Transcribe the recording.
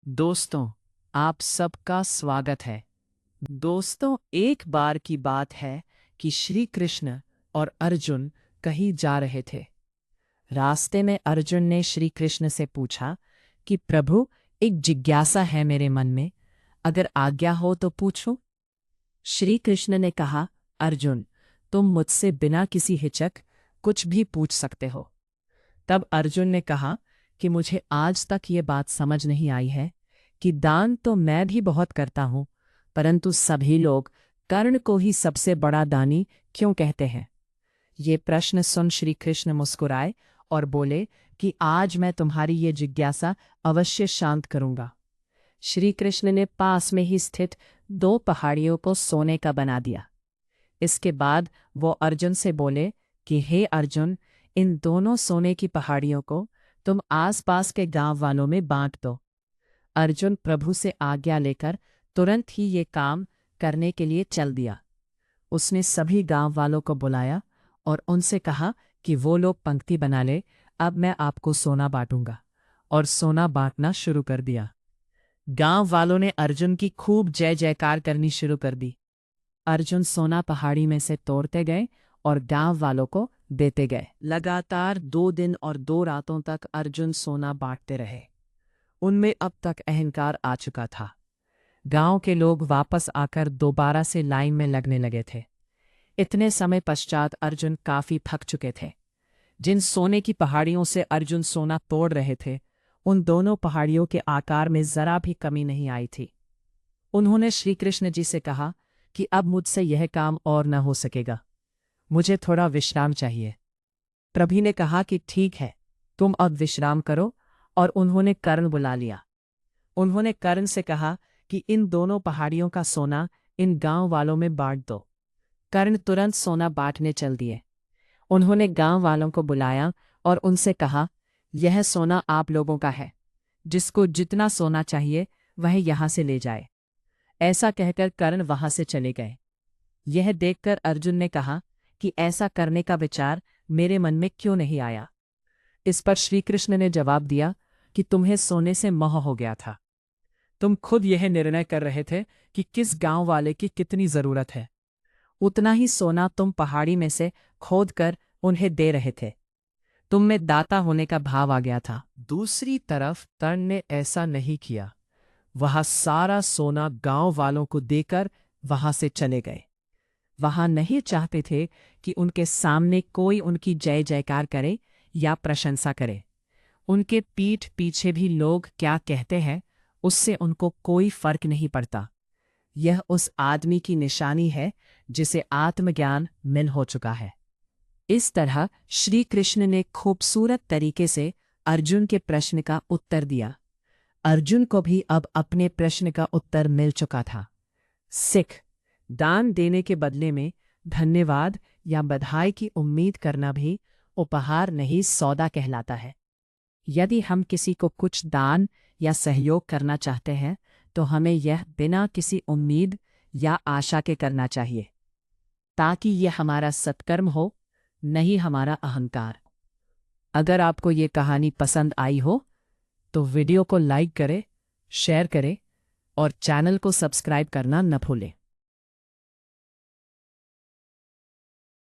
दोस्तों, आप सबका स्वागत है। दोस्तों, एक बार की बात है कि श्री कृष्ण और अर्जुन कहीं जा रहे थे। रास्ते में अर्जुन ने श्री कृष्ण से पूछा कि प्रभु, एक जिज्ञासा है मेरे मन में, अगर आज्ञा हो तो पूछूं। श्री कृष्ण ने कहा, अर्जुन, तुम मुझसे बिना किसी हिचक कुछ भी पूछ सकते हो। तब अर्जुन ने कहा कि मुझे आज तक ये बात समझ नहीं आई है कि दान तो मैं भी बहुत करता हूं, परंतु सभी लोग कर्ण को ही सबसे बड़ा दानी क्यों कहते हैं। ये प्रश्न सुन श्री कृष्ण मुस्कुराए और बोले कि आज मैं तुम्हारी ये जिज्ञासा अवश्य शांत करूंगा। श्री कृष्ण ने पास में ही स्थित 2 पहाड़ियों को सोने का बना दिया। इसके बाद वो अर्जुन से बोले कि हे अर्जुन, इन दोनों सोने की पहाड़ियों को तुम आसपास के गांव वालों में बांट दो। अर्जुन प्रभु से आज्ञा लेकर तुरंत ही ये काम करने के लिए चल दिया। उसने सभी गांव वालों को बुलाया और उनसे कहा कि वो लोग पंक्ति बना ले, अब मैं आपको सोना बांटूंगा। और सोना बांटना शुरू कर दिया। गांव वालों ने अर्जुन की खूब जय जयकार करनी शुरू कर दी। अर्जुन सोना पहाड़ी में से तोड़ते गए और गांव वालों को देते गए। लगातार 2 दिन और 2 रातों तक अर्जुन सोना बांटते रहे। उनमें अब तक अहंकार आ चुका था। गांव के लोग वापस आकर दोबारा से लाइन में लगने लगे थे। इतने समय पश्चात अर्जुन काफी थक चुके थे। जिन सोने की पहाड़ियों से अर्जुन सोना तोड़ रहे थे, उन दोनों पहाड़ियों के आकार में जरा भी कमी नहीं आई थी। उन्होंने श्री कृष्ण जी से कहा कि अब मुझसे यह काम और न हो सकेगा, मुझे थोड़ा विश्राम चाहिए। प्रभु ने कहा कि ठीक है, तुम अब विश्राम करो, और उन्होंने कर्ण बुला लिया। उन्होंने कर्ण से कहा कि इन दोनों पहाड़ियों का सोना इन गांव वालों में बांट दो। कर्ण तुरंत सोना बांटने चल दिए। उन्होंने गांव वालों को बुलाया और उनसे कहा, यह सोना आप लोगों का है, जिसको जितना सोना चाहिए वह यहां से ले जाए। ऐसा कहकर कर्ण वहां से चले गए। यह देखकर अर्जुन ने कहा कि ऐसा करने का विचार मेरे मन में क्यों नहीं आया। इस पर श्री कृष्ण ने जवाब दिया कि तुम्हें सोने से मोह हो गया था। तुम खुद यह निर्णय कर रहे थे कि किस गांव वाले की कितनी जरूरत है, उतना ही सोना तुम पहाड़ी में से खोद कर उन्हें दे रहे थे। तुम में दाता होने का भाव आ गया था। दूसरी तरफ कर्ण ने ऐसा नहीं किया। वह सारा सोना गांव वालों को देकर वहां से चले गए। वहां नहीं चाहते थे कि उनके सामने कोई उनकी जय जयकार करे या प्रशंसा करे। उनके पीठ पीछे भी लोग क्या कहते हैं, उससे उनको कोई फर्क नहीं पड़ता। यह उस आदमी की निशानी है जिसे आत्मज्ञान मिल हो चुका है। इस तरह श्री कृष्ण ने खूबसूरत तरीके से अर्जुन के प्रश्न का उत्तर दिया। अर्जुन को भी अब अपने प्रश्न का उत्तर मिल चुका था। सिख, दान देने के बदले में धन्यवाद या बधाई की उम्मीद करना भी उपहार नहीं, सौदा कहलाता है। यदि हम किसी को कुछ दान या सहयोग करना चाहते हैं तो हमें यह बिना किसी उम्मीद या आशा के करना चाहिए, ताकि यह हमारा सत्कर्म हो, नहीं हमारा अहंकार। अगर आपको ये कहानी पसंद आई हो तो वीडियो को लाइक करें, शेयर करें और चैनल को सब्सक्राइब करना न भूलें।